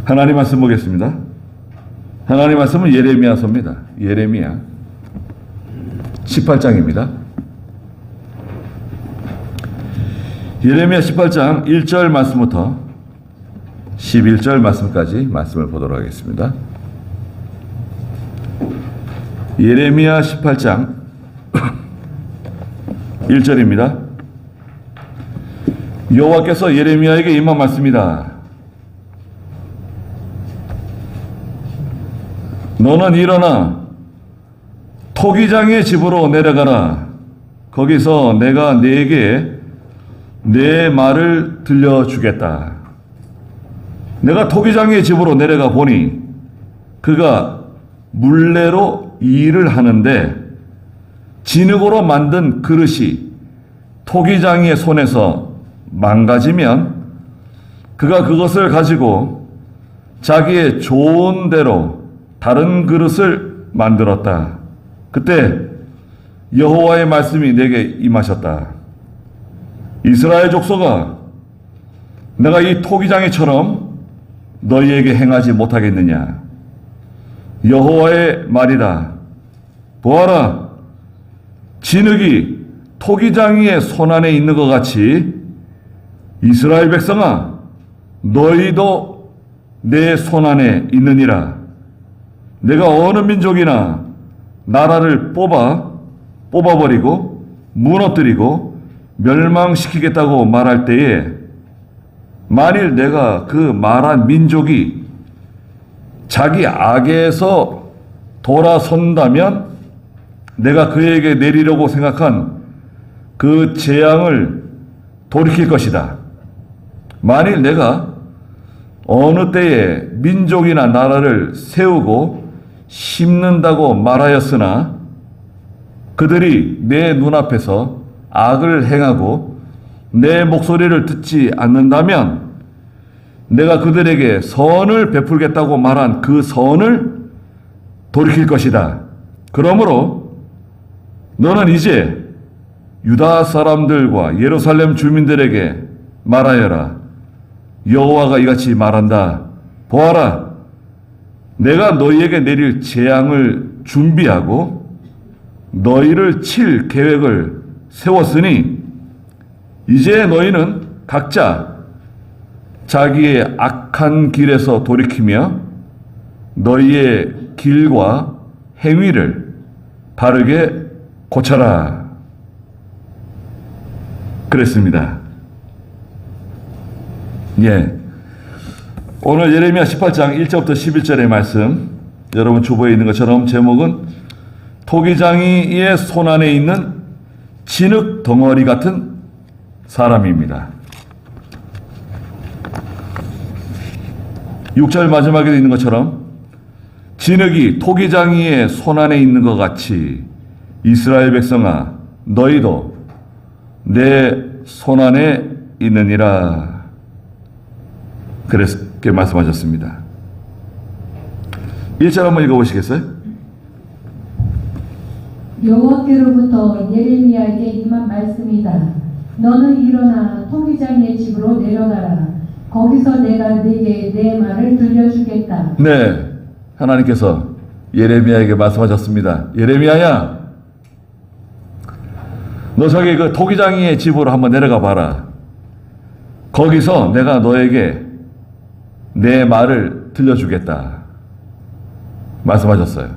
하나님 말씀 보겠습니다. 하나님 말씀은 예레미야서입니다. 예레미야 18장입니다. 예레미야 18장 1절 말씀부터 11절 말씀까지 말씀을 보도록 하겠습니다. 예레미야 18장 1절입니다. 여호와께서 예레미야에게 임한 말씀이다. 너는 일어나 토기장의 집으로 내려가라. 거기서 내가 네게 내 말을 들려주겠다. 내가 토기장의 집으로 내려가 보니 그가 물레로 일을 하는데 진흙으로 만든 그릇이 토기장의 손에서 망가지면 그가 그것을 가지고 자기의 좋은 대로 다른 그릇을 만들었다. 그때 여호와의 말씀이 내게 임하셨다. 이스라엘 족속아, 내가 이 토기장이처럼 너희에게 행하지 못하겠느냐? 여호와의 말이다. 보아라, 진흙이 토기장이의 손안에 있는 것 같이 이스라엘 백성아, 너희도 내 손안에 있느니라. 내가 어느 민족이나 나라를 뽑아버리고 무너뜨리고 멸망시키겠다고 말할 때에 만일 내가 그 말한 민족이 자기 악에서 돌아선다면 내가 그에게 내리려고 생각한 그 재앙을 돌이킬 것이다. 만일 내가 어느 때에 민족이나 나라를 세우고 심는다고 말하였으나 그들이 내 눈앞에서 악을 행하고 내 목소리를 듣지 않는다면 내가 그들에게 선을 베풀겠다고 말한 그 선을 돌이킬 것이다. 그러므로 너는 이제 유다 사람들과 예루살렘 주민들에게 말하여라. 여호와가 이같이 말한다. 보아라, 내가 너희에게 내릴 재앙을 준비하고 너희를 칠 계획을 세웠으니 이제 너희는 각자 자기의 악한 길에서 돌이키며 너희의 길과 행위를 바르게 고쳐라. 그랬습니다. 예. 오늘 예레미야 18장 1절부터 11절의 말씀, 여러분 주보에 있는 것처럼 제목은 토기장이의 손안에 있는 진흙 덩어리 같은 사람입니다. 6절 마지막에 있는 것처럼 진흙이 토기장이의 손안에 있는 것 같이 이스라엘 백성아, 너희도 내 손안에 있느니라. 그렇게 말씀하셨습니다. 1절 한번 읽어보시겠어요? 여호와께로부터 예레미야에게 임한 말씀이다. 너는 일어나 토기장의 집으로 내려가라. 거기서 내가 네게 내 말을 들려주겠다. 네, 하나님께서 예레미야에게 말씀하셨습니다. 예레미야야, 너 저기 그 토기장이의 집으로 한번 내려가 봐라. 거기서 내가 너에게 내 말을 들려주겠다. 말씀하셨어요.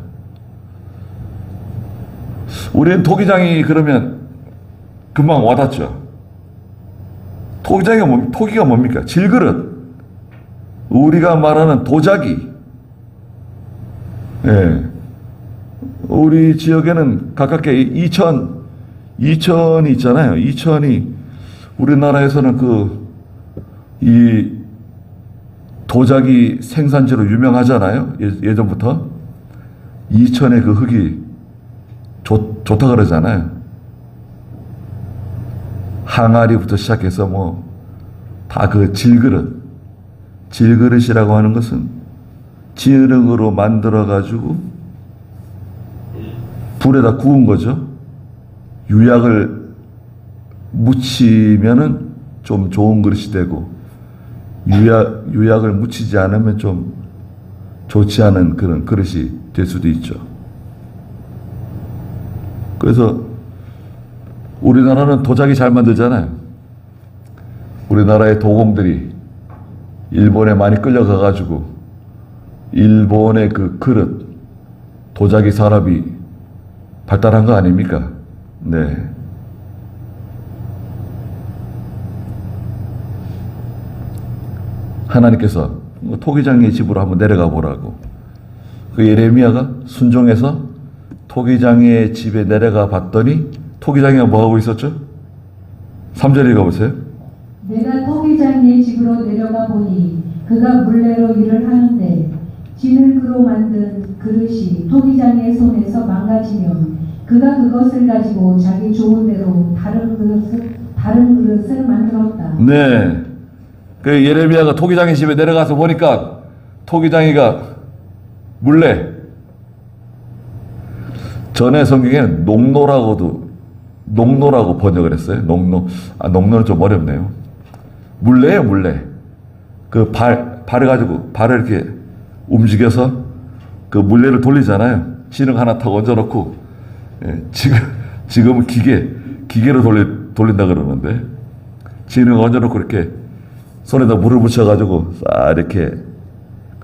우리는 토기장이 그러면 금방 와닿죠. 토기가 뭡니까? 질그릇. 우리가 말하는 도자기. 예. 우리 지역에는 가깝게 이천이 있잖아요. 이천이 우리나라에서는 이 도자기 생산지로 유명하잖아요. 예전부터. 이천의 그 흙이 좋다 그러잖아요. 항아리부터 시작해서 다 그 질그릇이라고 하는 것은 진흙으로 만들어가지고 불에다 구운 거죠. 유약을 묻히면은 좀 좋은 그릇이 되고 유약을 묻히지 않으면 좀 좋지 않은 그런 그릇이 될 수도 있죠. 그래서 우리나라는 도자기 잘 만들잖아요. 우리나라의 도공들이 일본에 많이 끌려가가지고 일본의 그 그릇, 도자기 산업이 발달한 거 아닙니까? 네. 하나님께서 토기장의 집으로 한번 내려가 보라고. 그 예레미야가 순종해서 토기장의 집에 내려가 봤더니 토기장이가 뭐하고 있었죠? 3절 읽어보세요. 내가 토기장의 집으로 내려가 보니 그가 물레로 일을 하는데 진흙으로 만든 그릇이 토기장의 손에서 망가지면 그가 그것을 가지고 자기 좋은 대로 다른 그릇을 만들었다. 네. 그 예레미야가 토기장의 집에 내려가서 보니까 토기장이가 물레, 전에 성경에는 농노라고 번역을 했어요. 농노는 좀 어렵네요. 물레예요, 물레. 그 발을 가지고 발을 이렇게 움직여서 그 물레를 돌리잖아요. 진흙 하나 타고 얹어놓고, 예, 지금은 기계로 돌린다 그러는데, 진흙 얹어놓고 이렇게 손에다 물을 묻혀가지고 싹 이렇게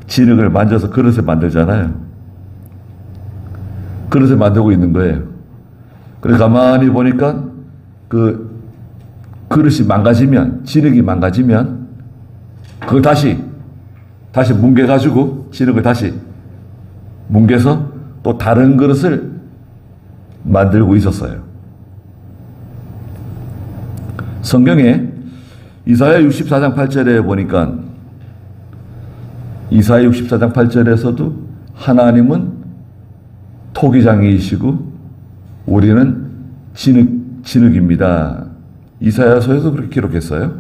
진흙을 만져서 그릇을 만들잖아요. 그릇을 만들고 있는 거예요. 그래서 가만히 보니까 그 그릇이 망가지면, 진흙이 망가지면 그걸 다시 뭉개가지고 진흙을 다시 뭉개서 또 다른 그릇을 만들고 있었어요. 성경에 이사야 64장 8절에 보니까 이사야 64장 8절에서도 하나님은 토기장이시고 우리는 진흙입니다. 이사야서에서 그렇게 기록했어요.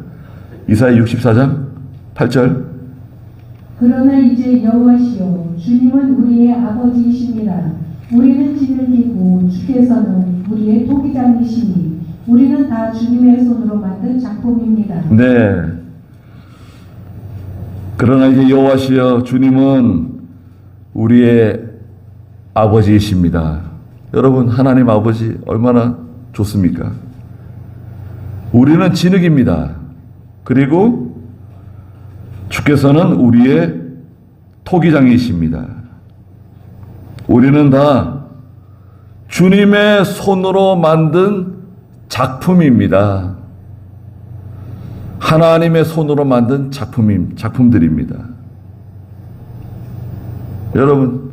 이사야 64장 8절. 그러나 이제 여호와시여 주님은 우리의 아버지이십니다. 우리는 진흙이고 주께서는 우리의 토기장이시니 우리는 다 주님의 손으로 만든 작품입니다. 네. 그러나 이제 여호와시여 주님은 우리의 아버지이십니다. 여러분, 하나님 아버지 얼마나 좋습니까? 우리는 진흙입니다. 그리고 주께서는 우리의 토기장이십니다. 우리는 다 주님의 손으로 만든 작품입니다. 하나님의 손으로 만든 작품들입니다. 여러분,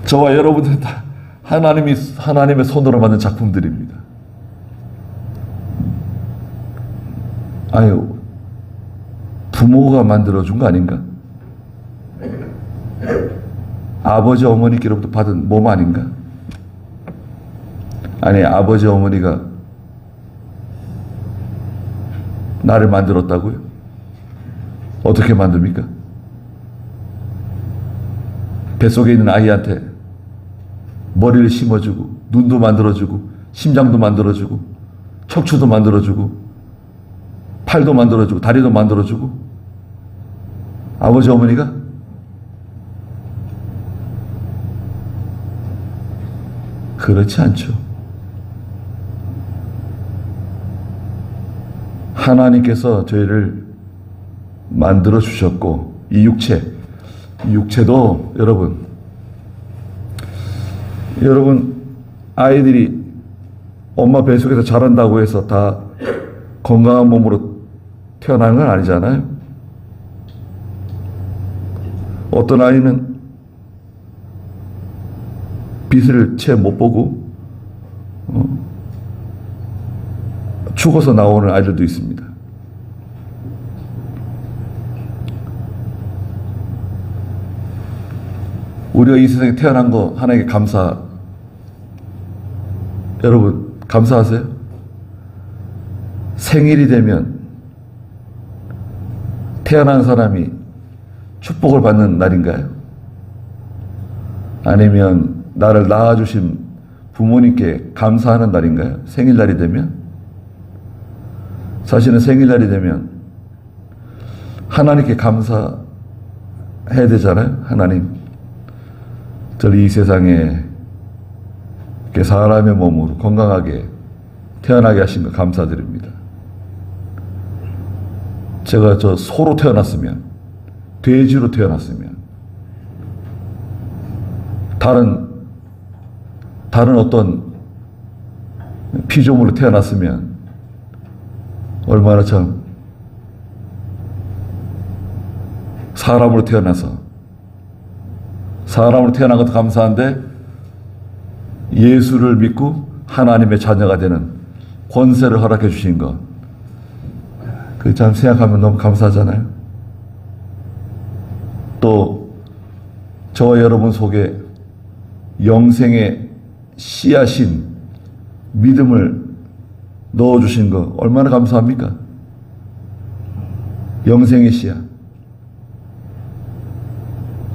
저와 여러분들은 다 하나님의 손으로 만든 작품들입니다. 아유, 부모가 만들어준 거 아닌가? 아버지 어머니께로부터 받은 몸 아닌가? 아니, 아버지 어머니가 나를 만들었다고요? 어떻게 만듭니까? 뱃속에 있는 아이한테 머리를 심어주고 눈도 만들어주고 심장도 만들어주고 척추도 만들어주고 팔도 만들어주고 다리도 만들어주고 아버지 어머니가 그렇지 않죠. 하나님께서 저희를 만들어 주셨고 이 육체도 여러분 아이들이 엄마 뱃속에서 자란다고 해서 다 건강한 몸으로 태어나는 건 아니잖아요. 어떤 아이는 빛을 채 못 보고 죽어서 나오는 아이들도 있습니다. 우리가 이 세상에 태어난 거 하나님께 여러분 감사하세요? 생일이 되면 태어난 사람이 축복을 받는 날인가요? 아니면 나를 낳아주신 부모님께 감사하는 날인가요? 생일날이 되면? 사실은 생일날이 되면 하나님께 감사해야 되잖아요. 하나님, 저를 이 세상에 이렇게 사람의 몸으로 건강하게 태어나게 하신 거 감사드립니다. 제가 저 소로 태어났으면, 돼지로 태어났으면, 다른 어떤 피조물로 태어났으면 얼마나 참 사람으로 태어난 것도 감사한데 예수를 믿고 하나님의 자녀가 되는 권세를 허락해 주신 것, 그 참 생각하면 너무 감사하잖아요. 또 저와 여러분 속에 영생의 씨앗인 믿음을 넣어주신 거 얼마나 감사합니까? 영생의 씨앗.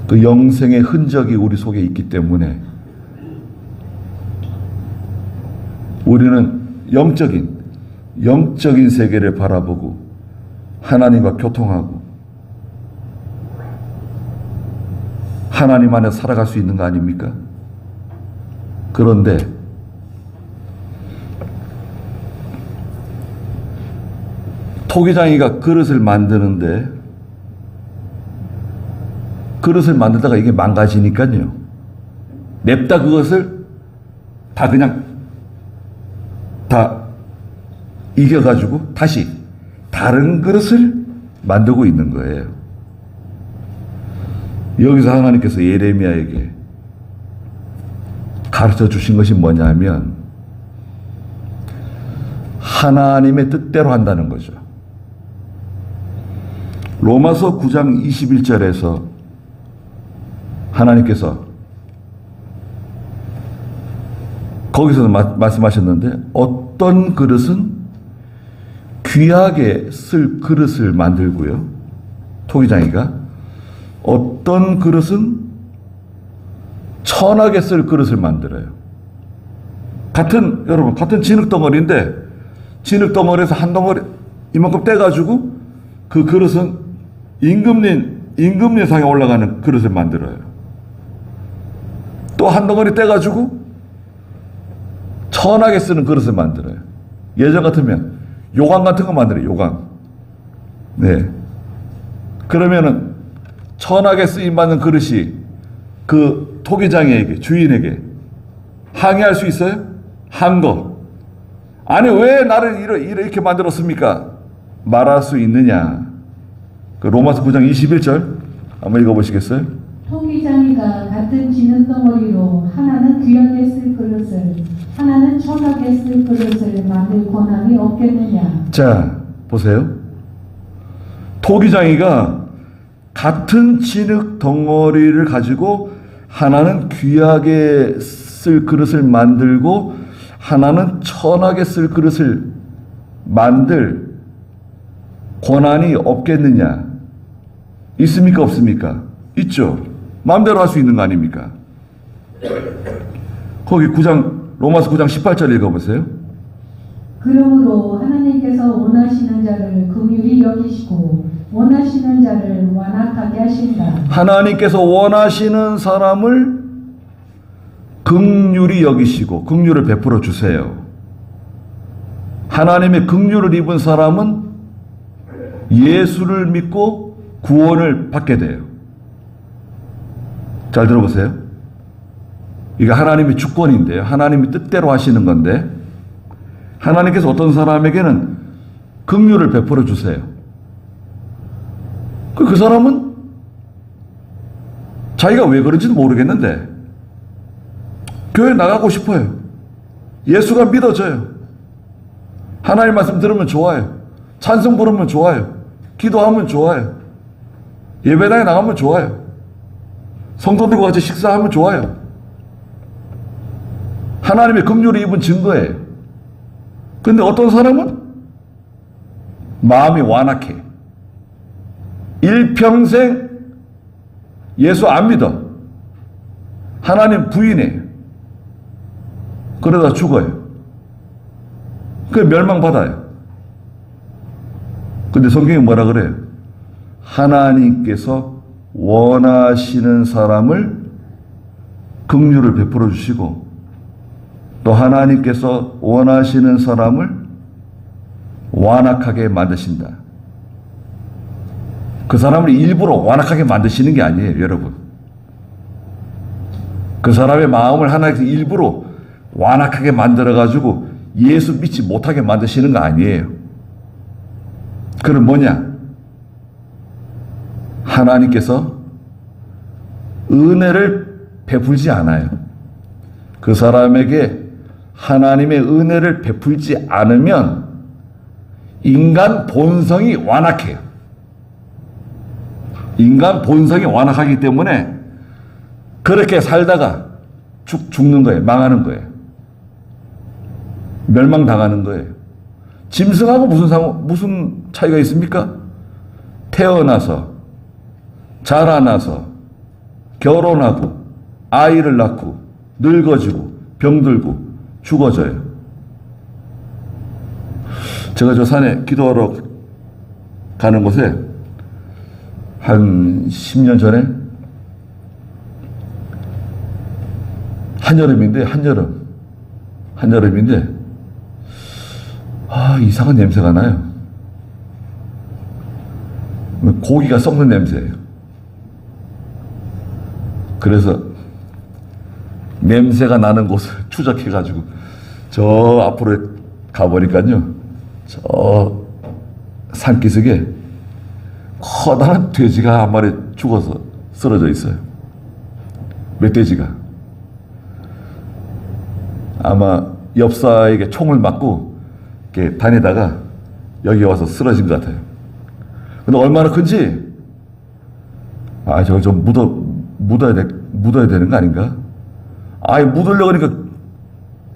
그 영생의 흔적이 우리 속에 있기 때문에 우리는 영적인 세계를 바라보고 하나님과 교통하고 하나님 안에 살아갈 수 있는 거 아닙니까? 그런데 토기장이가 그릇을 만들다가 이게 망가지니까요. 냅다 그것을 다 그냥 다 이겨가지고 다시 다른 그릇을 만들고 있는 거예요. 여기서 하나님께서 예레미야에게 가르쳐 주신 것이 뭐냐면 하나님의 뜻대로 한다는 거죠. 로마서 9장 21절에서 하나님께서 거기서 말씀하셨는데 어떤 그릇은 귀하게 쓸 그릇을 만들고요. 토기장이가 어떤 그릇은 천하게 쓸 그릇을 만들어요. 여러분 같은 진흙덩어리인데 진흙덩어리에서 한 덩어리 이만큼 떼가지고 그 그릇은 임금님상에 올라가는 그릇을 만들어요. 또 한 덩어리 떼가지고 천하게 쓰는 그릇을 만들어요. 예전 같으면 요강 같은 거 만들어요. 요강. 네. 그러면은 천하게 쓰임받는 그릇이 그 토기장에게, 주인에게 항의할 수 있어요? 한 거. 아니 왜 나를 이렇게 만들었습니까? 말할 수 있느냐. 그 로마서 9장 21절 한번 읽어보시겠어요? 토기장이가 같은 진흙덩어리로 하나는 귀하게 쓸 그릇을 하나는 천하게 쓸 그릇을 만들 권한이 없겠느냐. 자 보세요. 토기장이가 같은 진흙 덩어리를 가지고 하나는 귀하게 쓸 그릇을 만들고 하나는 천하게 쓸 그릇을 만들 권한이 없겠느냐. 있습니까 없습니까? 있죠. 마음대로 할 수 있는 거 아닙니까? 거기 로마서 9장 18절 읽어보세요. 그러므로 하나님께서 원하시는 자를 긍휼히 여기시고 원하시는 자를 완악하게 하신다. 하나님께서 원하시는 사람을 긍휼히 여기시고 긍휼을 베풀어 주세요. 하나님의 긍휼을 입은 사람은 예수를 믿고 구원을 받게 돼요. 잘 들어보세요. 이게 하나님의 주권인데요. 하나님의 뜻대로 하시는 건데 하나님께서 어떤 사람에게는 긍휼을 베풀어 주세요. 그 사람은 자기가 왜 그런지도 모르겠는데 교회 나가고 싶어요. 예수가 믿어져요. 하나님 말씀 들으면 좋아요. 찬송 부르면 좋아요. 기도하면 좋아요. 예배당에 나가면 좋아요. 성도들과 같이 식사하면 좋아요. 하나님의 긍휼을 입은 증거예요. 근데 어떤 사람은 마음이 완악해. 일평생 예수 안 믿어. 하나님 부인해. 그러다 죽어요. 그 멸망받아요. 근데 성경이 뭐라 그래요? 하나님께서 원하시는 사람을 긍휼을 베풀어 주시고 또 하나님께서 원하시는 사람을 완악하게 만드신다. 그 사람을 일부러 완악하게 만드시는 게 아니에요, 여러분. 그 사람의 마음을 하나님께서 일부러 완악하게 만들어가지고 예수 믿지 못하게 만드시는 거 아니에요. 그건 뭐냐? 하나님께서 은혜를 베풀지 않아요. 그 사람에게 하나님의 은혜를 베풀지 않으면 인간 본성이 완악해요. 인간 본성이 완악하기 때문에 그렇게 살다가 죽는 거예요. 망하는 거예요. 멸망당하는 거예요. 짐승하고 무슨 차이가 있습니까? 태어나서, 자라나서, 결혼하고, 아이를 낳고, 늙어지고, 병들고, 죽어져요. 제가 저 산에 기도하러 가는 곳에 한 10년 전에 한여름인데 이상한 냄새가 나요. 고기가 썩는 냄새예요. 그래서 냄새가 나는 곳을 추적해가지고 저 앞으로 가보니까요, 저 산기슭에 커다란 돼지가 한 마리 죽어서 쓰러져 있어요. 멧돼지가. 아마 엽사에게 총을 맞고 이렇게 다니다가 여기 와서 쓰러진 것 같아요. 근데 얼마나 큰지, 저걸 좀 묻어야 되는 거 아닌가? 묻으려고 하니까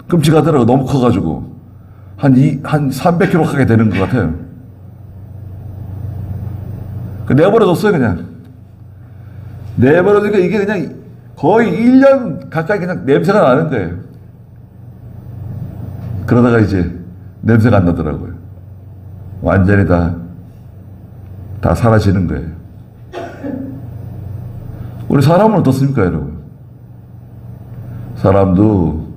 끔찍하더라고. 너무 커가지고. 한 300kg 가게 되는 것 같아요. 내버려뒀어요, 그냥. 내버려두니까 이게 그냥 거의 1년 가까이 그냥 냄새가 나는 거예요. 그러다가 이제 냄새가 안 나더라고요. 완전히 다 사라지는 거예요. 우리 사람은 어떻습니까, 여러분? 사람도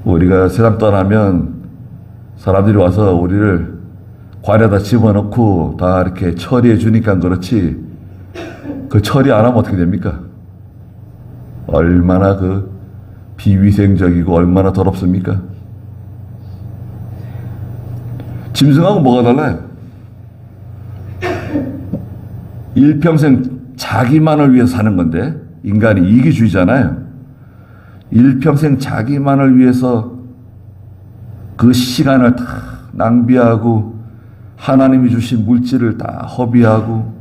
우리가 세상 떠나면 사람들이 와서 우리를 관에다 집어넣고 다 이렇게 처리해 주니까 그렇지, 그 처리 안 하면 어떻게 됩니까? 얼마나 비위생적이고 얼마나 더럽습니까? 짐승하고 뭐가 달라요? 일평생 자기만을 위해서 사는 건데, 인간이 이기주의잖아요. 일평생 자기만을 위해서 그 시간을 다 낭비하고 하나님이 주신 물질을 다 허비하고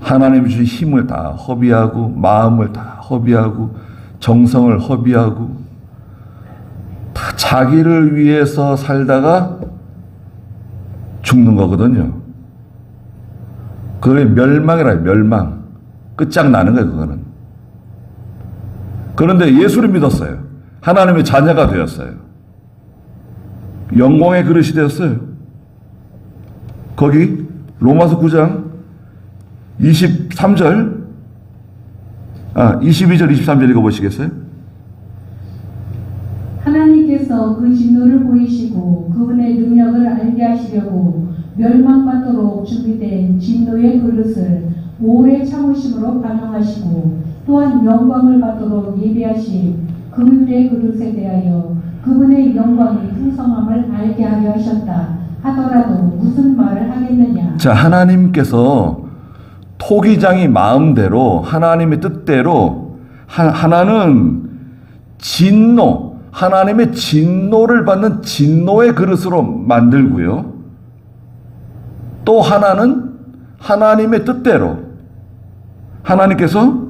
하나님이 주신 힘을 다 허비하고 마음을 다 허비하고 정성을 허비하고 다 자기를 위해서 살다가 죽는 거거든요. 그게 멸망이라, 멸망. 끝장나는 거예요, 그거는. 그런데 예수를 믿었어요. 하나님의 자녀가 되었어요. 영광의 그릇이 되었어요. 거기 로마서 9장 22절 23절 읽어보시겠어요? 하나님께서 그 진노를 보이시고 그분의 능력을 알게 하시려고 멸망받도록 준비된 진노의 그릇을 오래 참으심으로 반영하시고 또한 영광을 받도록 예비하신 긍휼의 그릇에 대하여 그분의 영광이 풍성함을 알게 하려 하셨다 하더라도 무슨 말을 하겠느냐. 자, 하나님께서 토기장이 마음대로 하나님의 뜻대로 하나는 진노, 하나님의 진노를 받는 진노의 그릇으로 만들고요. 또 하나는 하나님의 뜻대로 하나님께서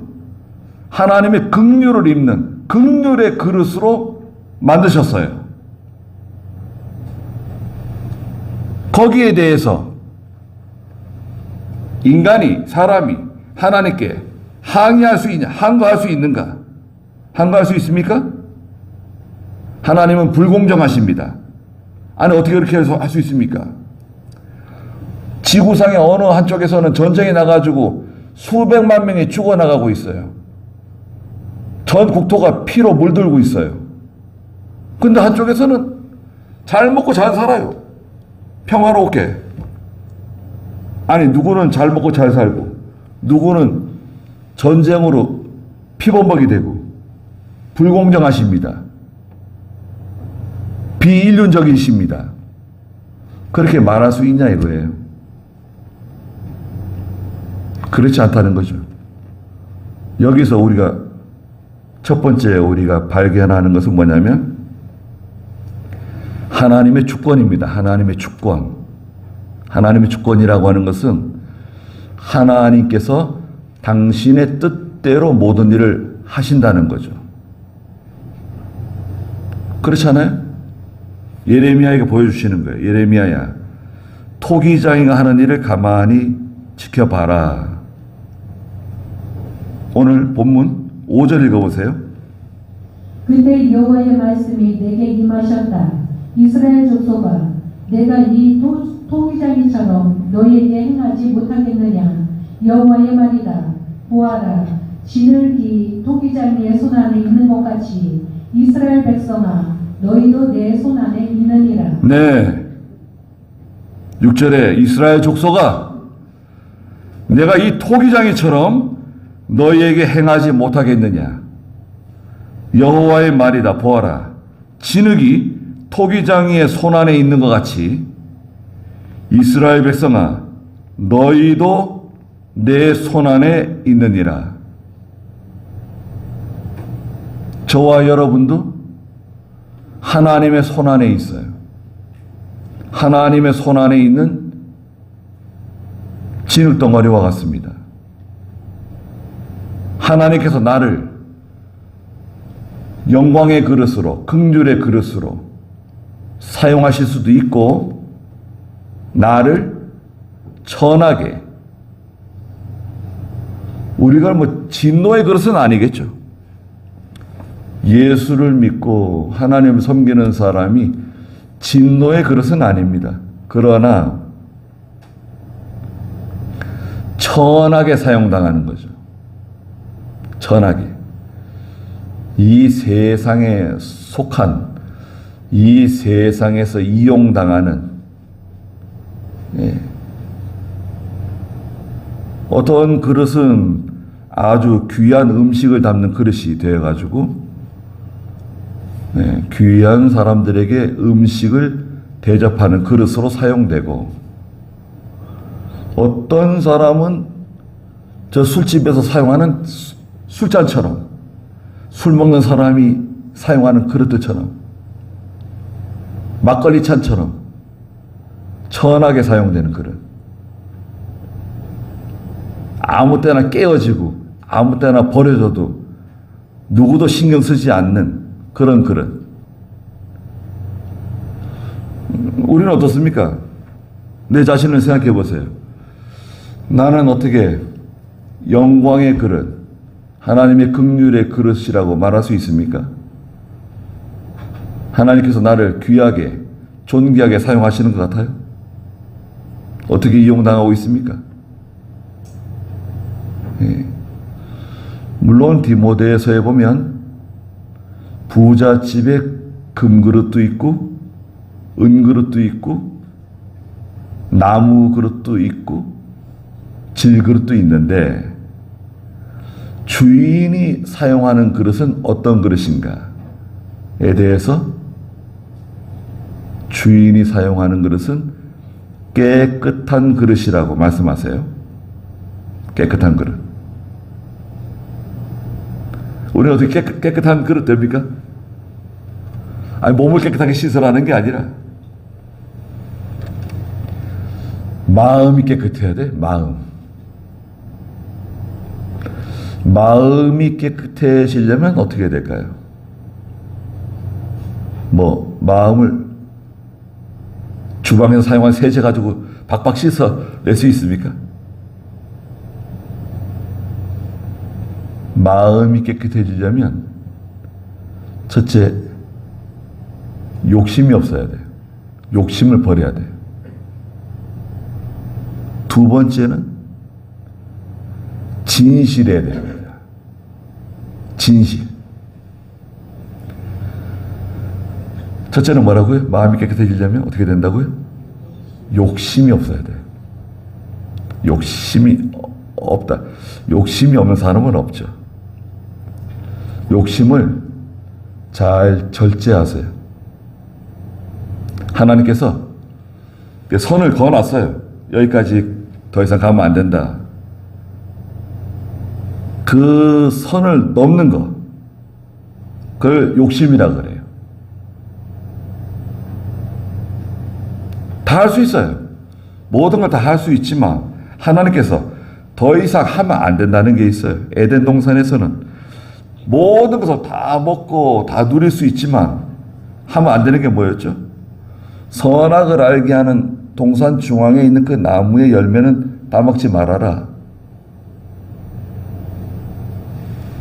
하나님의 긍휼을 입는 긍휼의 그릇으로 만드셨어요. 거기에 대해서 인간이, 사람이 하나님께 항의할 수 있냐, 항거할 수 있는가? 항거할 수 있습니까? 하나님은 불공정하십니다. 아니, 어떻게 그렇게 해서 할 수 있습니까? 지구상의 어느 한쪽에서는 전쟁이 나가지고 수백만 명이 죽어나가고 있어요. 전 국토가 피로 물들고 있어요. 근데 한쪽에서는 잘 먹고 잘 살아요. 평화롭게. 아니, 누구는 잘 먹고 잘 살고, 누구는 전쟁으로 피범벅이 되고, 불공정하십니다. 비인륜적이십니다. 그렇게 말할 수 있냐 이거예요. 그렇지 않다는 거죠. 여기서 우리가 첫 번째 우리가 발견하는 것은 뭐냐면 하나님의 주권입니다. 하나님의 주권. 하나님의 주권이라고 하는 것은 하나님께서 당신의 뜻대로 모든 일을 하신다는 거죠. 그렇잖아요? 예레미야에게 보여주시는 거예요. 예레미야야, 토기장이가 하는 일을 가만히 지켜봐라. 오늘 본문 5절 읽어보세요. 그때 여호와의 말씀이 내게 임하셨다. 이스라엘 족속아, 내가 이 토기장이처럼 너희에게 행하지 못하겠느냐? 여호와의 말이다. 보아라, 지늘기 토기장이의 손안에 있는 것 같이 이스라엘 백성아, 너희도 내 손안에 있느니라. 네. 6절에 이스라엘 족속아, 내가 이 토기장이처럼 너희에게 행하지 못하겠느냐? 여호와의 말이다. 보아라, 진흙이 토기장이의 손안에 있는 것 같이 이스라엘 백성아, 너희도 내 손안에 있느니라. 저와 여러분도 하나님의 손안에 있어요. 하나님의 손안에 있는 진흙덩어리와 같습니다. 하나님께서 나를 영광의 그릇으로, 긍휼의 그릇으로 사용하실 수도 있고, 나를 천하게, 우리가 뭐 진노의 그릇은 아니겠죠. 예수를 믿고 하나님을 섬기는 사람이 진노의 그릇은 아닙니다. 그러나 천하게 사용당하는 거죠. 천하게. 이 세상에 속한, 이 세상에서 이용당하는, 어떤 그릇은 아주 귀한 음식을 담는 그릇이 되어가지고 귀한 사람들에게 음식을 대접하는 그릇으로 사용되고, 어떤 사람은 저 술집에서 사용하는 술잔처럼, 술 먹는 사람이 사용하는 그릇들처럼, 막걸리 잔처럼 천하게 사용되는 그릇. 아무 때나 깨어지고 아무 때나 버려져도 누구도 신경 쓰지 않는 그런 그릇. 우리는 어떻습니까? 내 자신을 생각해 보세요. 나는 어떻게 영광의 그릇, 하나님의 긍휼의 그릇이라고 말할 수 있습니까? 하나님께서 나를 귀하게, 존귀하게 사용하시는 것 같아요? 어떻게 이용당하고 있습니까? 물론 디모데에서에 보면 부잣집에 금그릇도 있고 은그릇도 있고 나무 그릇도 있고 질그릇도 있는데, 주인이 사용하는 그릇은 어떤 그릇인가에 대해서, 주인이 사용하는 그릇은 깨끗한 그릇이라고 말씀하세요. 깨끗한 그릇. 우리는 어떻게 깨끗한 그릇 됩니까? 아니, 몸을 깨끗하게 씻으라는 게 아니라 마음이 깨끗해야 돼. 마음이 깨끗해지려면 어떻게 해야 될까요? 마음을 주방에서 사용한 세제 가지고 박박 씻어 낼 수 있습니까? 마음이 깨끗해지려면 첫째, 욕심이 없어야 돼요. 욕심을 버려야 돼요. 두 번째는 진실해야 됩니다. 진실. 첫째는 뭐라고요? 마음이 깨끗해지려면 어떻게 된다고요? 욕심이 없어야 돼요. 욕심이 없다. 욕심이 없는 사람은 없죠. 욕심을 잘 절제하세요. 하나님께서 선을 그어놨어요. 여기까지 더 이상 가면 안 된다. 그 선을 넘는 거, 그걸 욕심이라 그래요. 다 할 수 있어요. 모든 걸 다 할 수 있지만 하나님께서 더 이상 하면 안 된다는 게 있어요. 에덴 동산에서는 모든 것을 다 먹고 다 누릴 수 있지만 하면 안 되는 게 뭐였죠? 선악을 알게 하는 동산 중앙에 있는 그 나무의 열매는 따먹지 말아라.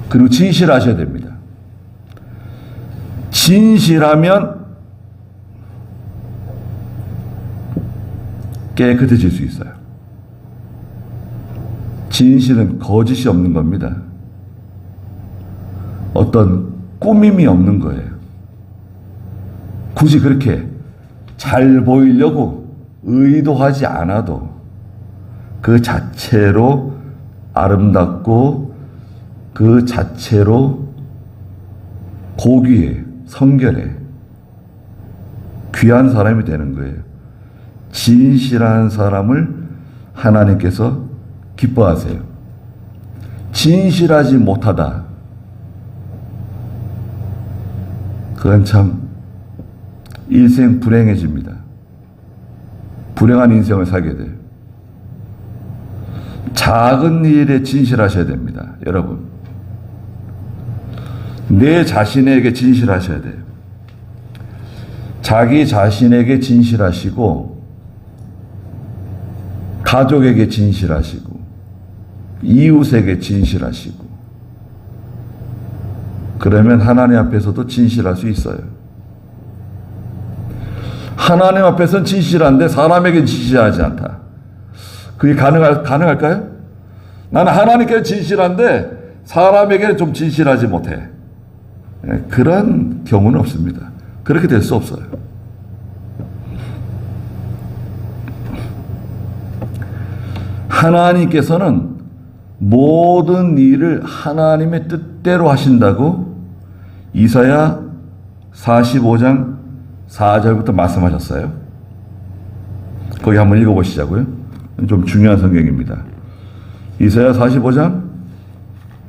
그리고 진실하셔야 됩니다. 진실하면 깨끗해질 수 있어요. 진실은 거짓이 없는 겁니다. 어떤 꾸밈이 없는 거예요. 굳이 그렇게 잘 보이려고 의도하지 않아도 그 자체로 아름답고 그 자체로 고귀해, 성결해, 귀한 사람이 되는 거예요. 진실한 사람을 하나님께서 기뻐하세요. 진실하지 못하다. 그건 참 일생 불행해집니다. 불행한 인생을 살게 돼요. 작은 일에 진실하셔야 됩니다. 여러분. 내 자신에게 진실하셔야 돼요. 자기 자신에게 진실하시고 가족에게 진실하시고 이웃에게 진실하시고 그러면 하나님 앞에서도 진실할 수 있어요. 하나님 앞에서는 진실한데 사람에게 진실하지 않다. 그게 가능할까요? 나는 하나님께 진실한데 사람에게는 좀 진실하지 못해. 그런 경우는 없습니다. 그렇게 될 수 없어요. 하나님께서는 모든 일을 하나님의 뜻대로 하신다고 이사야 45장 4절부터 말씀하셨어요. 거기 한번 읽어보시자고요. 좀 중요한 성경입니다. 이사야 45장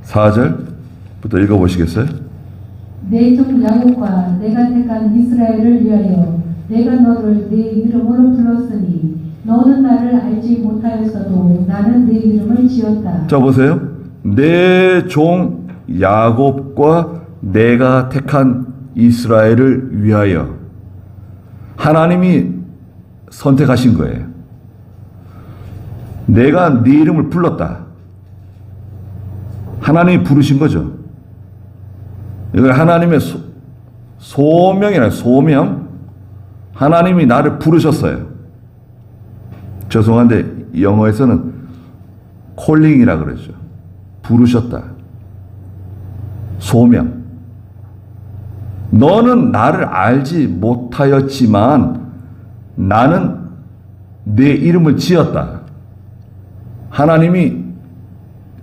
4절부터 읽어보시겠어요? 내 종 야곱과 내가 택한 이스라엘을 위하여 내가 너를 내 이름으로 불렀으니 너는 나를 알지 못하였어도 나는 내 이름을 지었다. 자 보세요. 내 종 야곱과 내가 택한 이스라엘을 위하여 하나님이 선택하신 거예요. 내가 네 이름을 불렀다. 하나님이 부르신 거죠. 이걸 하나님의 소명이라 소명. 하나님이 나를 부르셨어요. 죄송한데 영어에서는 콜링이라 그러죠. 부르셨다. 소명. 너는 나를 알지 못하였지만 나는 내 이름을 지었다. 하나님이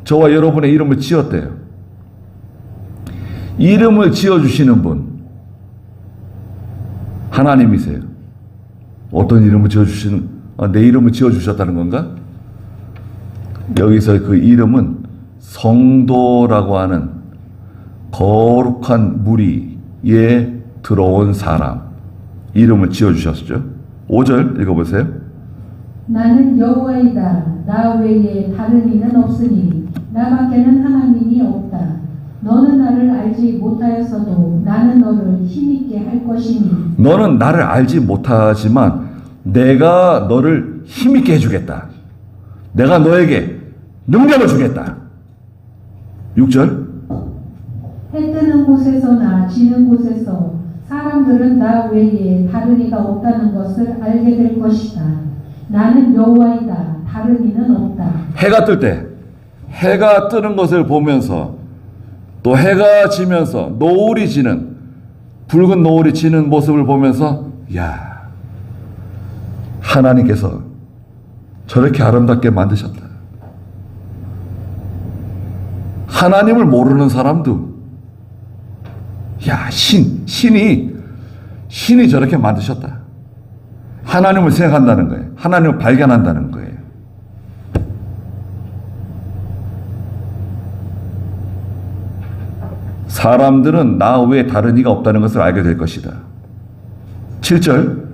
저와 여러분의 이름을 지었대요. 이름을 지어주시는 분 하나님이세요. 어떤 이름을 지어주시는 내 이름을 지어주셨다는 건가? 여기서 그 이름은 성도라고 하는 거룩한 무리에 들어온 사람 이름을 지어주셨죠. 5절 읽어보세요. 나는 여호와이다. 나 외에 다른 이는 없으니 나밖에는 하나님이 없다. 너는 나를 알지 못하였어도 나는 너를 힘있게 할 것이니. 너는 나를 알지 못하지만 내가 너를 힘있게 해주겠다. 내가 너에게 능력을 주겠다. 6절. 해 뜨는 곳에서나 지는 곳에서 사람들은 나 외에 다른 이가 없다는 것을 알게 될 것이다. 나는 여호와이다. 다른 이는 없다. 해가 뜰 때, 해가 뜨는 것을 보면서 또 해가 지면서 노을이 지는, 붉은 노을이 지는 모습을 보면서 야, 하나님께서 저렇게 아름답게 만드셨다. 하나님을 모르는 사람도 야, 신이 저렇게 만드셨다. 하나님을 생각한다는 거예요. 하나님을 발견한다는 거예요. 사람들은 나 외에 다른 이가 없다는 것을 알게 될 것이다. 7절.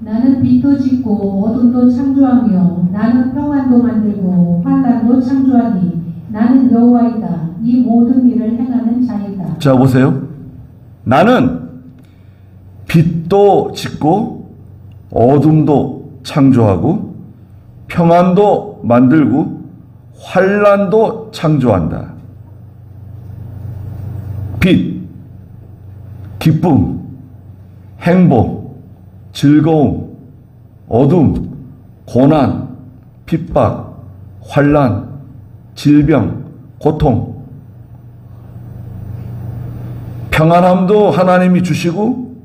나는 빛도 짓고 어둠도 창조하며 나는 평안도 만들고 환란도 창조하니 나는 여호와이다. 이 모든 일을 행하는 자이다. 자, 보세요. 나는 빛도 짓고 어둠도 창조하고 평안도 만들고 환란도 창조한다. 빛, 기쁨, 행복, 즐거움, 어둠, 고난, 핍박, 환란, 질병, 고통, 평안함도 하나님이 주시고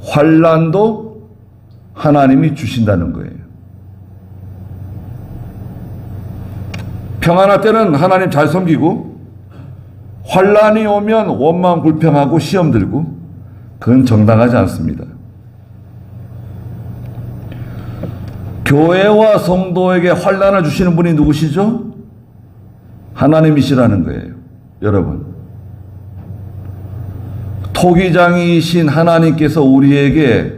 환란도 하나님이 주신다는 거예요. 평안할 때는 하나님 잘 섬기고 환란이 오면 원망 불평하고 시험 들고 그건 정당하지 않습니다. 교회와 성도에게 환란을 주시는 분이 누구시죠? 하나님이시라는 거예요. 여러분, 토기장이신 하나님께서 우리에게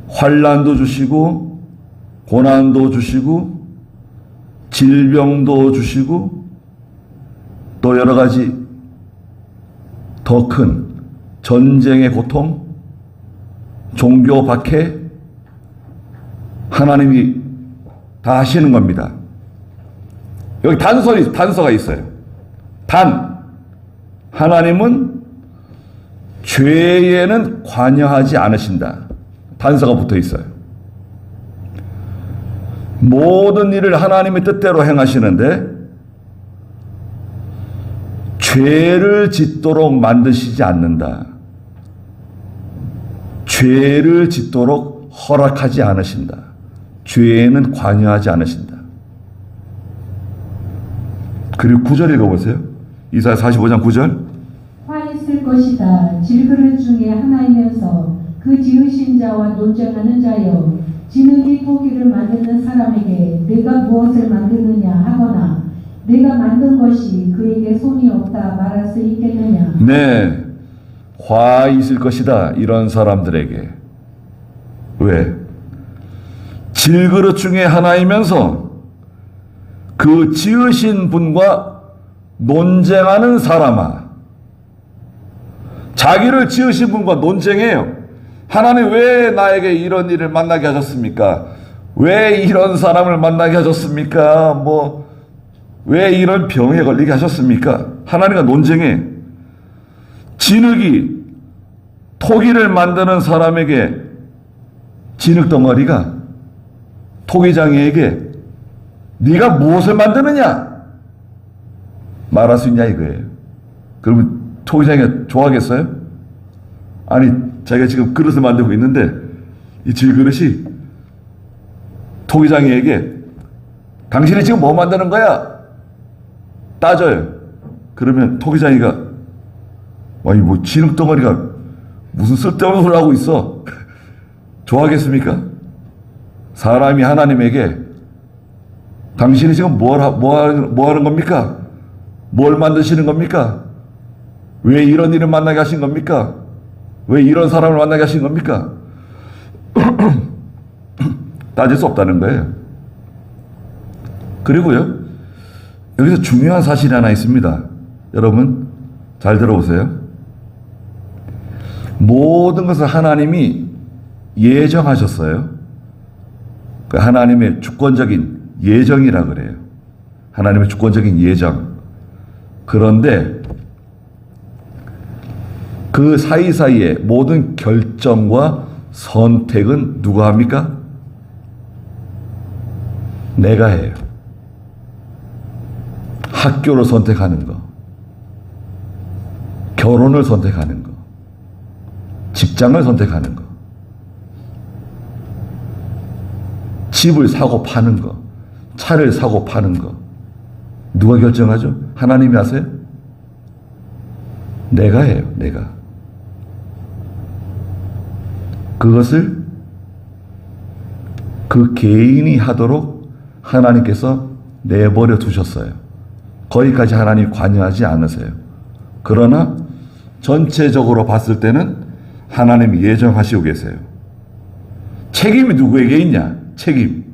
환란도 주시고 고난도 주시고 질병도 주시고 또 여러 가지 더 큰 전쟁의 고통, 종교 박해, 하나님이 다 하시는 겁니다. 여기 단서가 있어요. 하나님은 죄에는 관여하지 않으신다. 단서가 붙어 있어요. 모든 일을 하나님의 뜻대로 행하시는데 죄를 짓도록 만드시지 않는다. 죄를 짓도록 허락하지 않으신다. 죄에는 관여하지 않으신다. 그리고 9절 읽어보세요. 이사야 45장 9절. 화 있을 것이다. 질그릇 중에 하나이면서 그 지으신 자와 논쟁하는 자여, 지능이 토기를 만드는 사람에게 내가 무엇을 만드느냐 하거나 내가 만든 것이 그에게 손이 없다 말할 수 있겠느냐. 네, 화 있을 것이다. 이런 사람들에게. 왜? 질그릇 중에 하나이면서 그 지으신 분과 논쟁하는 사람아. 자기를 지으신 분과 논쟁해요. 하나님 왜 나에게 이런 일을 만나게 하셨습니까? 왜 이런 사람을 만나게 하셨습니까? 왜 이런 병에 걸리게 하셨습니까? 하나님과 논쟁해. 진흙이 토기를 만드는 사람에게 진흙 덩어리가 토기장이에게 네가 무엇을 만드느냐 말할 수 있냐 이거예요. 그러면 토기장이가 좋아하겠어요? 아니, 자기가 지금 그릇을 만들고 있는데 이 질그릇이 토기장이에게 당신이 지금 뭐 만드는 거야? 따져요. 그러면 토기장이가 아니 진흙 덩어리가 무슨 쓸데없는 소리를 하고 있어. 좋아하겠습니까? 사람이 하나님에게 당신이 지금 뭐 하는 겁니까? 뭘 만드시는 겁니까? 왜 이런 일을 만나게 하신 겁니까? 왜 이런 사람을 만나게 하신 겁니까? 따질 수 없다는 거예요. 그리고요, 여기서 중요한 사실이 하나 있습니다. 여러분, 잘 들어보세요. 모든 것을 하나님이 예정하셨어요. 그 하나님의 주권적인 예정이라 그래요. 하나님의 주권적인 예정. 그런데 그 사이사이에 모든 결정과 선택은 누가 합니까? 내가 해요. 학교를 선택하는 거, 결혼을 선택하는 거, 직장을 선택하는 거, 집을 사고 파는 거, 차를 사고 파는 거, 누가 결정하죠? 하나님이 하세요? 내가 해요, 내가. 그것을 그 개인이 하도록 하나님께서 내버려 두셨어요. 거기까지 하나님이 관여하지 않으세요. 그러나 전체적으로 봤을 때는 하나님이 예정하시고 계세요. 책임이 누구에게 있냐? 책임.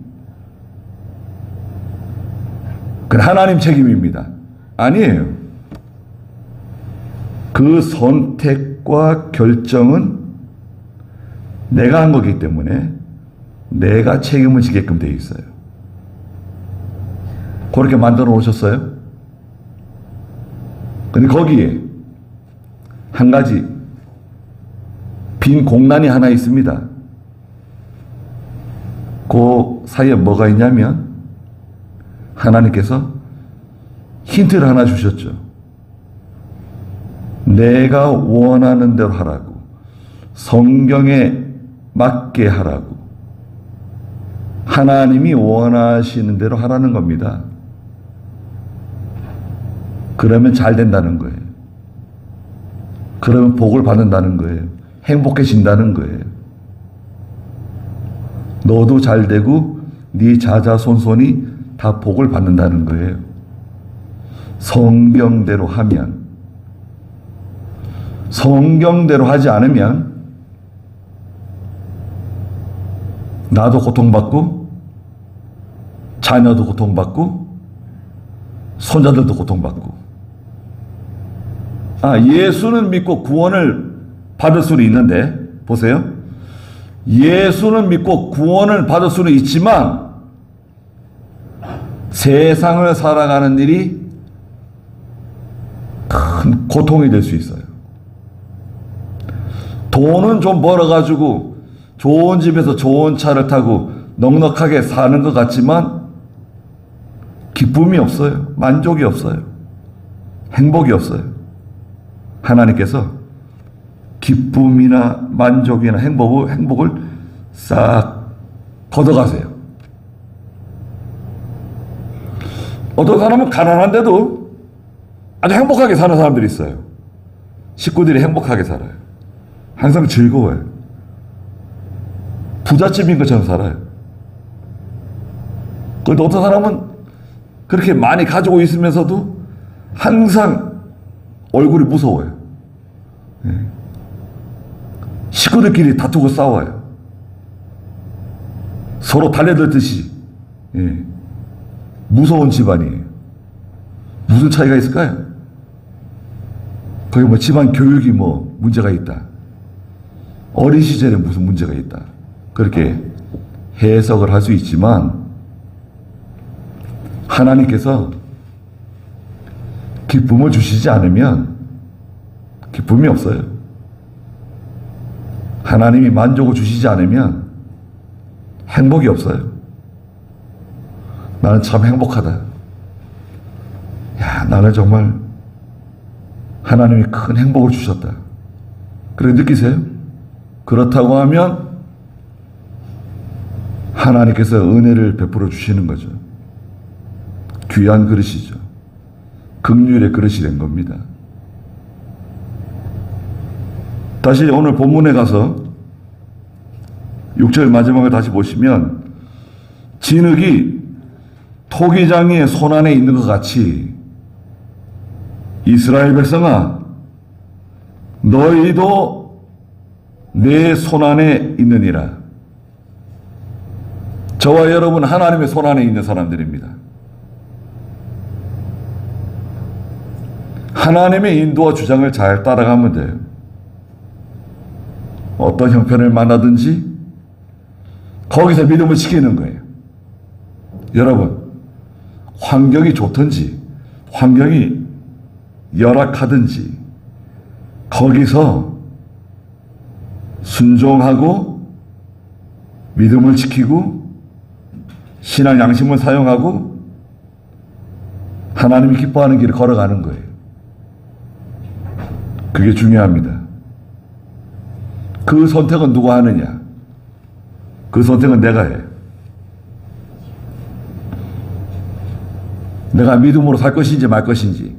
그건 하나님 책임입니다. 아니에요. 그 선택과 결정은 내가 한 거기 때문에 내가 책임을 지게끔 되어 있어요. 그렇게 만들어 놓으셨어요. 근데 거기에 한 가지 빈 공란이 하나 있습니다. 그 사이에 뭐가 있냐면 하나님께서 힌트를 하나 주셨죠. 내가 원하는 대로 하라고, 성경에 맞게 하라고, 하나님이 원하시는 대로 하라는 겁니다. 그러면 잘 된다는 거예요. 그러면 복을 받는다는 거예요. 행복해진다는 거예요. 너도 잘 되고 네 자자손손이 다 복을 받는다는 거예요. 성경대로 하면. 성경대로 하지 않으면 나도 고통받고 자녀도 고통받고 손자들도 고통받고. 예수는 믿고 구원을 받을 수는 있는데, 보세요. 예수는 믿고 구원을 받을 수는 있지만 세상을 살아가는 일이 큰 고통이 될 수 있어요. 돈은 좀 벌어가지고 좋은 집에서 좋은 차를 타고 넉넉하게 사는 것 같지만 기쁨이 없어요. 만족이 없어요. 행복이 없어요. 하나님께서 기쁨이나 만족이나 행복을 싹 걷어가세요. 어떤 사람은 가난한데도 아주 행복하게 사는 사람들이 있어요. 식구들이 행복하게 살아요. 항상 즐거워요. 부잣집인 것처럼 살아요. 그런데 어떤 사람은 그렇게 많이 가지고 있으면서도 항상 얼굴이 무서워요. 식구들끼리 다투고 싸워요. 서로 달려들듯이. 무서운 집안이에요. 무슨 차이가 있을까요? 거기 뭐 집안 교육이 뭐 문제가 있다. 어린 시절에 무슨 문제가 있다. 그렇게 해석을 할 수 있지만 하나님께서 기쁨을 주시지 않으면 기쁨이 없어요. 하나님이 만족을 주시지 않으면 행복이 없어요. 나는 참 행복하다. 나는 정말 하나님이 큰 행복을 주셨다. 그렇게 느끼세요? 그렇다고 하면 하나님께서 은혜를 베풀어 주시는 거죠. 귀한 그릇이죠. 긍휼의 그릇이 된 겁니다. 다시 오늘 본문에 가서 6절 마지막을 다시 보시면 진흙이 토기장이의 손안에 있는 것 같이 이스라엘 백성아 너희도 내 손안에 있느니라. 저와 여러분 하나님의 손안에 있는 사람들입니다. 하나님의 인도와 주장을 잘 따라가면 돼요. 어떤 형편을 만나든지 거기서 믿음을 지키는 거예요. 여러분, 환경이 좋든지 환경이 열악하든지 거기서 순종하고 믿음을 지키고 신앙 양심을 사용하고 하나님이 기뻐하는 길을 걸어가는 거예요. 그게 중요합니다. 그 선택은 누가 하느냐? 그 선택은 내가 해요. 내가 믿음으로 살 것인지 말 것인지,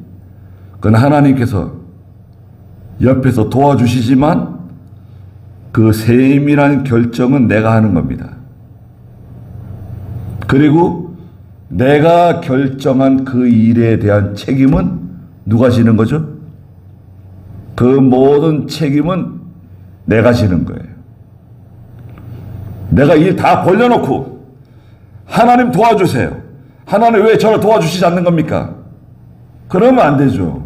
그건 하나님께서 옆에서 도와주시지만 그 세밀한 결정은 내가 하는 겁니다. 그리고 내가 결정한 그 일에 대한 책임은 누가 지는 거죠? 그 모든 책임은 내가 지는 거예요. 내가 일 다 벌려놓고 하나님 도와주세요. 하나님 왜 저를 도와주시지 않는 겁니까? 그러면 안 되죠.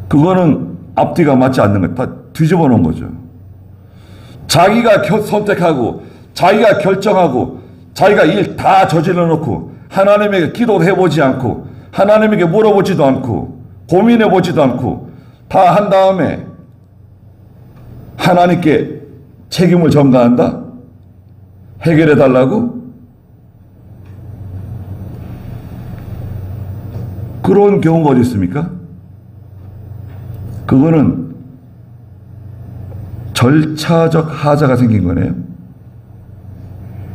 그거는 앞뒤가 맞지 않는 거예요. 다 뒤집어 놓은 거죠. 자기가 선택하고 자기가 결정하고 자기가 일 다 저질러 놓고 하나님에게 기도도 해보지 않고 하나님에게 물어보지도 않고 고민해보지도 않고 다 한 다음에 하나님께 책임을 전가한다? 해결해달라고? 그런 경우가 어디 있습니까? 그거는 절차적 하자가 생긴 거네요.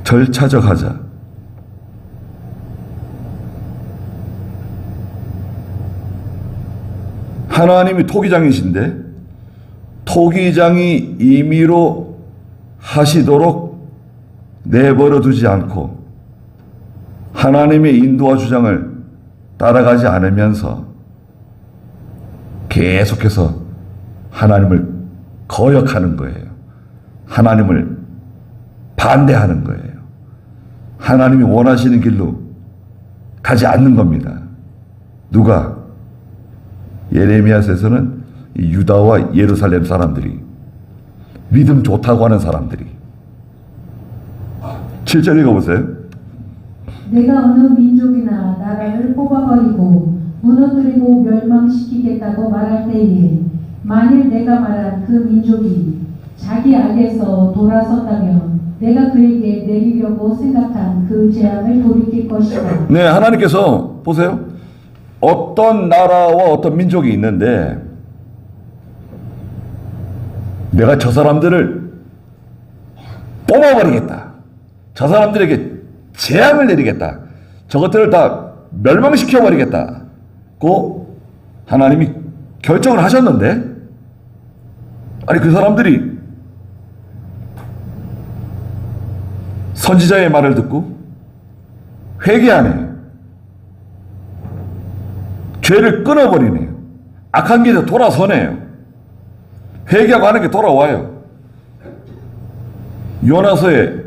절차적 하자. 하나님이 토기장이신데 토기장이 임의로 하시도록 내버려 두지 않고 하나님의 인도와 주장을 따라가지 않으면서 계속해서 하나님을 거역하는 거예요. 하나님을 반대하는 거예요. 하나님이 원하시는 길로 가지 않는 겁니다. 누가? 예레미야서에서는 유다와 예루살렘 사람들이, 믿음 좋다고 하는 사람들이. 7절 읽어보세요. 내가 어느 민족이나 나라를 뽑아버리고 무너뜨리고 멸망시키겠다고 말할 때에 만일 내가 말한 그 민족이 자기 악에서 돌아섰다면 내가 그에게 내리려고 생각한 그 재앙을 돌이킬 것이다. 네, 하나님께서 보세요. 어떤 나라와 어떤 민족이 있는데 내가 저 사람들을 뽑아버리겠다. 저 사람들에게 재앙을 내리겠다. 저것들을 다 멸망시켜버리겠다고 하나님이 결정을 하셨는데, 아니 그 사람들이 선지자의 말을 듣고 회개하네. 죄를 끊어버리네요. 악한 길에서 돌아서네요. 회개하고 하는 게 돌아와요. 요나서에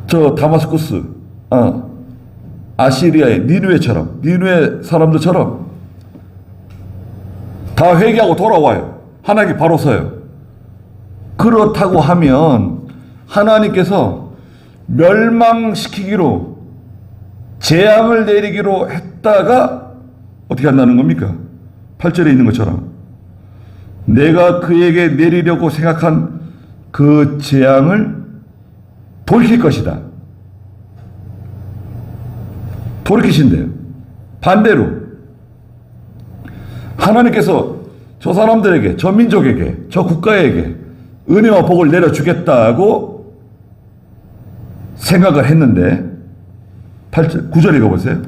저 다마스쿠스, 아시리아의 니누에처럼, 니누에 사람들처럼 다 회개하고 돌아와요. 하나님께 바로 서요. 그렇다고 하면 하나님께서 멸망시키기로 재앙을 내리기로 했다가 어떻게 한다는 겁니까? 8절에 있는 것처럼 내가 그에게 내리려고 생각한 그 재앙을 돌이킬 것이다. 돌이키신대요. 반대로 하나님께서 저 사람들에게, 저 민족에게, 저 국가에게 은혜와 복을 내려주겠다고 생각을 했는데 8절, 9절 읽어보세요.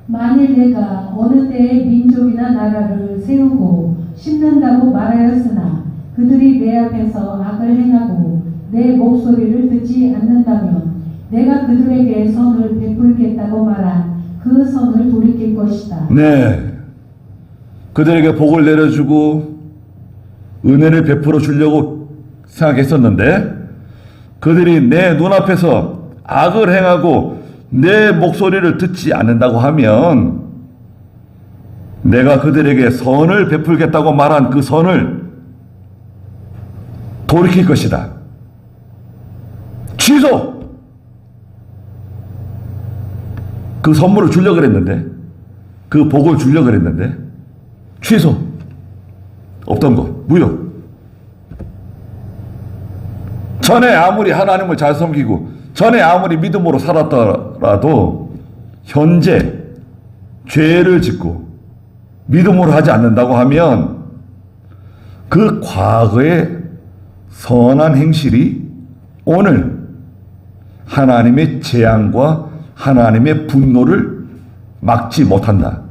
만일 내가 어느 때에 민족이나 나라를 세우고 심는다고 말하였으나 그들이 내 앞에서 악을 행하고 내 목소리를 듣지 않는다면 내가 그들에게 선을 베풀겠다고 말한 그 선을 돌이킬 것이다. 네. 그들에게 복을 내려주고 은혜를 베풀어 주려고 생각했었는데 그들이 내 눈앞에서 악을 행하고 내 목소리를 듣지 않는다고 하면 내가 그들에게 선을 베풀겠다고 말한 그 선을 돌이킬 것이다. 취소! 그 선물을 주려고 그랬는데, 그 복을 주려고 그랬는데 취소. 없던 거 무효. 전에 아무리 하나님을 잘 섬기고 전에 아무리 믿음으로 살았더라도 현재 죄를 짓고 믿음으로 하지 않는다고 하면 그 과거의 선한 행실이 오늘 하나님의 재앙과 하나님의 분노를 막지 못한다.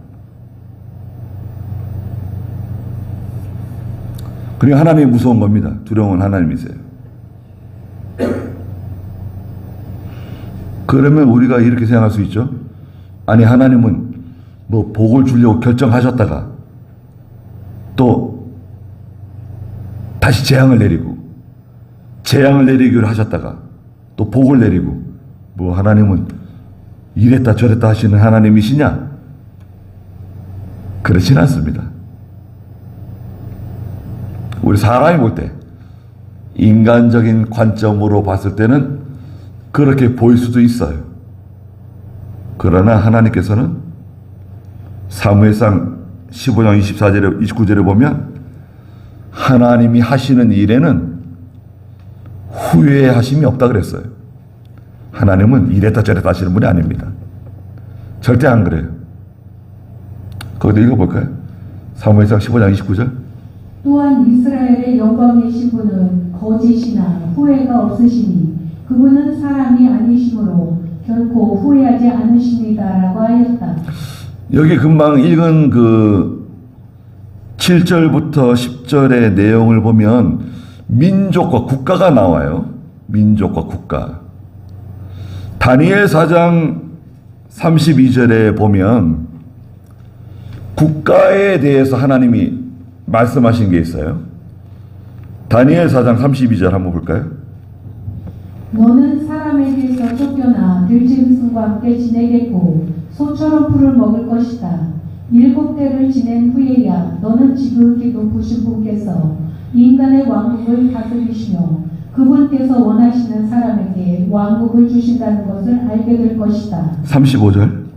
그러니까 하나님이 무서운 겁니다. 두려운 하나님이세요. 그러면 우리가 이렇게 생각할 수 있죠. 아니, 하나님은 뭐 복을 주려고 결정하셨다가 또 다시 재앙을 내리기로 하셨다가 또 복을 내리고, 뭐 하나님은 이랬다 저랬다 하시는 하나님이시냐? 그렇진 않습니다. 우리 사람이 볼 때 인간적인 관점으로 봤을 때는 그렇게 보일 수도 있어요. 그러나 하나님께서는 사무엘상 15장 24절에 29절에 보면 하나님이 하시는 일에는 후회하심이 없다 그랬어요. 하나님은 이랬다 저랬다 하시는 분이 아닙니다. 절대 안 그래요. 거기도 읽어볼까요? 사무엘상 15장 29절. 또한 이스라엘의 영광이신 분은 거짓이나 후회가 없으시니 그분은 사람이 아니시므로 결코 후회하지 않으십니다라고 하였다. 여기 금방 읽은 그 7절부터 10절의 내용을 보면 민족과 국가가 나와요. 민족과 국가. 다니엘 4장 32절에 보면 국가에 대해서 하나님이 말씀하신 게 있어요. 다니엘 4장 32절 한번 볼까요? 너는 사람에게서 쫓겨나 들짐승과 함께 지내겠고 소처럼 풀을 먹을 것이다. 7대를 지낸 후에야 너는 지극히 높으신 분께서 인간의 왕국을 다스리시며 그분께서 원하시는 사람에게 왕국을 주신다는 것을 알게 될 것이다. 35절.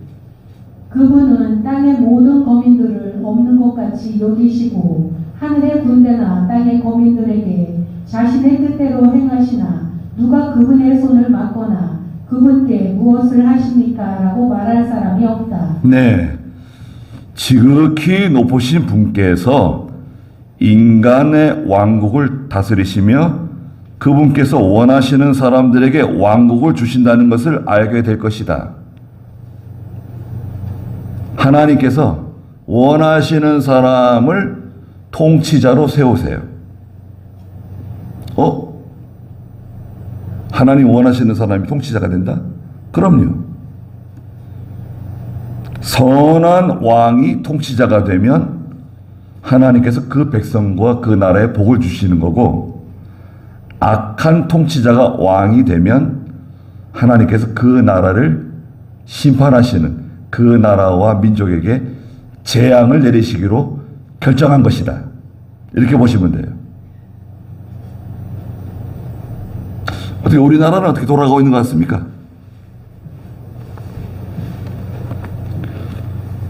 그분은 땅의 모든 거민들을 없는 것 같이 여기시고 하늘의 군대나 땅의 거민들에게 자신의 뜻대로 행하시나 누가 그분의 손을 막거나 그분께 무엇을 하십니까? 라고 말할 사람이 없다. 네. 지극히 높으신 분께서 인간의 왕국을 다스리시며 그분께서 원하시는 사람들에게 왕국을 주신다는 것을 알게 될 것이다. 하나님께서 원하시는 사람을 통치자로 세우세요. 하나님 원하시는 사람이 통치자가 된다? 그럼요. 선한 왕이 통치자가 되면 하나님께서 그 백성과 그 나라에 복을 주시는 거고, 악한 통치자가 왕이 되면 하나님께서 그 나라를 심판하시는, 그 나라와 민족에게 재앙을 내리시기로 결정한 것이다. 이렇게 보시면 돼요. 어떻게 우리나라는 어떻게 돌아가고 있는 것 같습니까?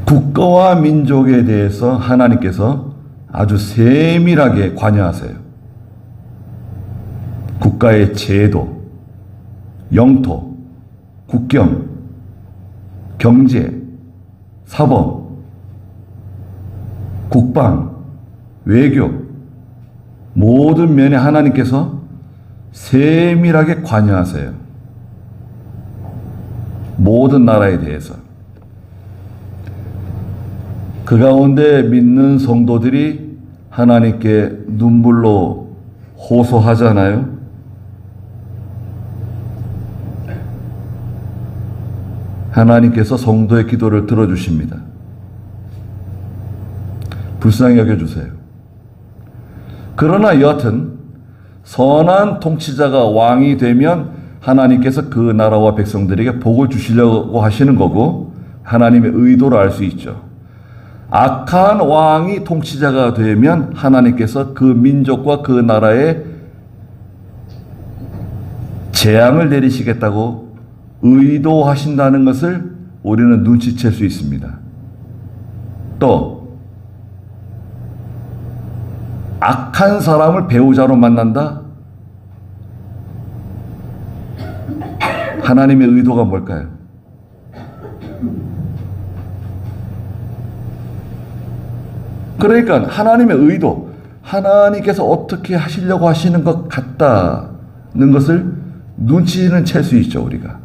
국가와 민족에 대해서 하나님께서 아주 세밀하게 관여하세요. 국가의 제도, 영토, 국경, 경제, 사법, 국방, 외교, 모든 면에 하나님께서 세밀하게 관여하세요. 모든 나라에 대해서. 그 가운데 믿는 성도들이 하나님께 눈물로 호소하잖아요. 하나님께서 성도의 기도를 들어주십니다. 불쌍히 여겨주세요. 그러나 여하튼 선한 통치자가 왕이 되면 하나님께서 그 나라와 백성들에게 복을 주시려고 하시는 거고, 하나님의 의도를 알 수 있죠. 악한 왕이 통치자가 되면 하나님께서 그 민족과 그 나라에 재앙을 내리시겠다고 의도하신다는 것을 우리는 눈치챌 수 있습니다. 또 악한 사람을 배우자로 만난다? 하나님의 의도가 뭘까요? 그러니까 하나님의 의도, 하나님께서 어떻게 하시려고 하시는 것 같다는 것을 눈치는 챌 수 있죠, 우리가.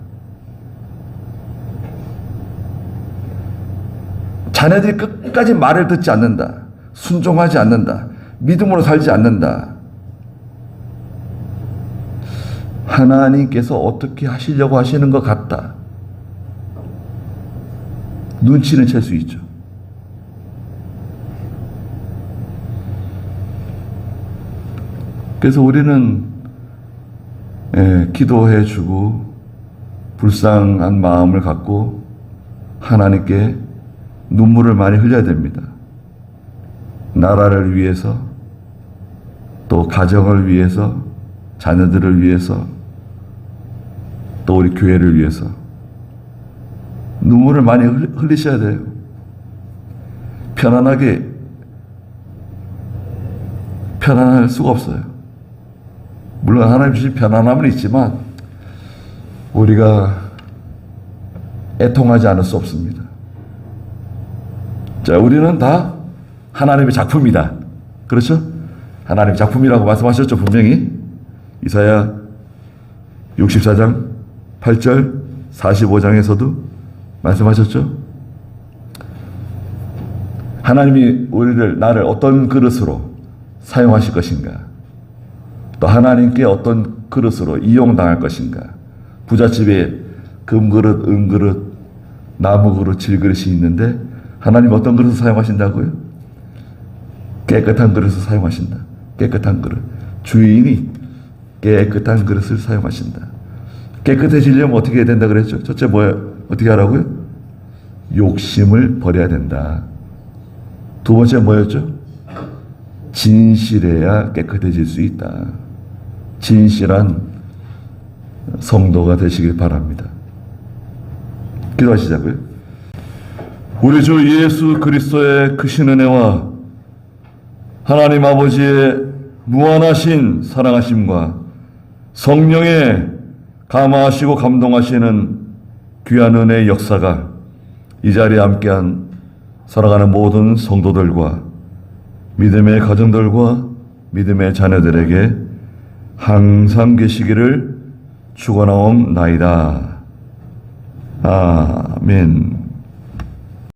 자녀들이 끝까지 말을 듣지 않는다. 순종하지 않는다. 믿음으로 살지 않는다. 하나님께서 어떻게 하시려고 하시는 것 같다. 눈치는 챌 수 있죠. 그래서 우리는 기도해 주고 불쌍한 마음을 갖고 하나님께 눈물을 많이 흘려야 됩니다. 나라를 위해서, 또 가정을 위해서, 자녀들을 위해서, 또 우리 교회를 위해서 눈물을 많이 흘리셔야 돼요. 편안할 수가 없어요. 물론 하나님 주신 편안함은 있지만 우리가 애통하지 않을 수 없습니다. 자, 우리는 다 하나님의 작품이다. 그렇죠? 하나님의 작품이라고 말씀하셨죠, 분명히. 이사야 64장 8절 45장에서도 말씀하셨죠? 하나님이 나를 어떤 그릇으로 사용하실 것인가? 또 하나님께 어떤 그릇으로 이용당할 것인가? 부잣집에 금그릇, 은그릇, 나무그릇, 질그릇이 있는데 하나님 어떤 그릇을 사용하신다고요? 깨끗한 그릇을 사용하신다. 깨끗한 그릇. 주인이 깨끗한 그릇을 사용하신다. 깨끗해지려면 어떻게 해야 된다 그랬죠? 첫째 어떻게 하라고요? 욕심을 버려야 된다. 두 번째 뭐였죠? 진실해야 깨끗해질 수 있다. 진실한 성도가 되시길 바랍니다. 기도하시자고요. 우리 주 예수 그리스도의 크신 은혜와 하나님 아버지의 무한하신 사랑하심과 성령의 감화하시고 감동하시는 귀한 은혜의 역사가 이 자리에 함께한 살아가는 모든 성도들과 믿음의 가정들과 믿음의 자녀들에게 항상 계시기를 축원하옵나이다. 아멘.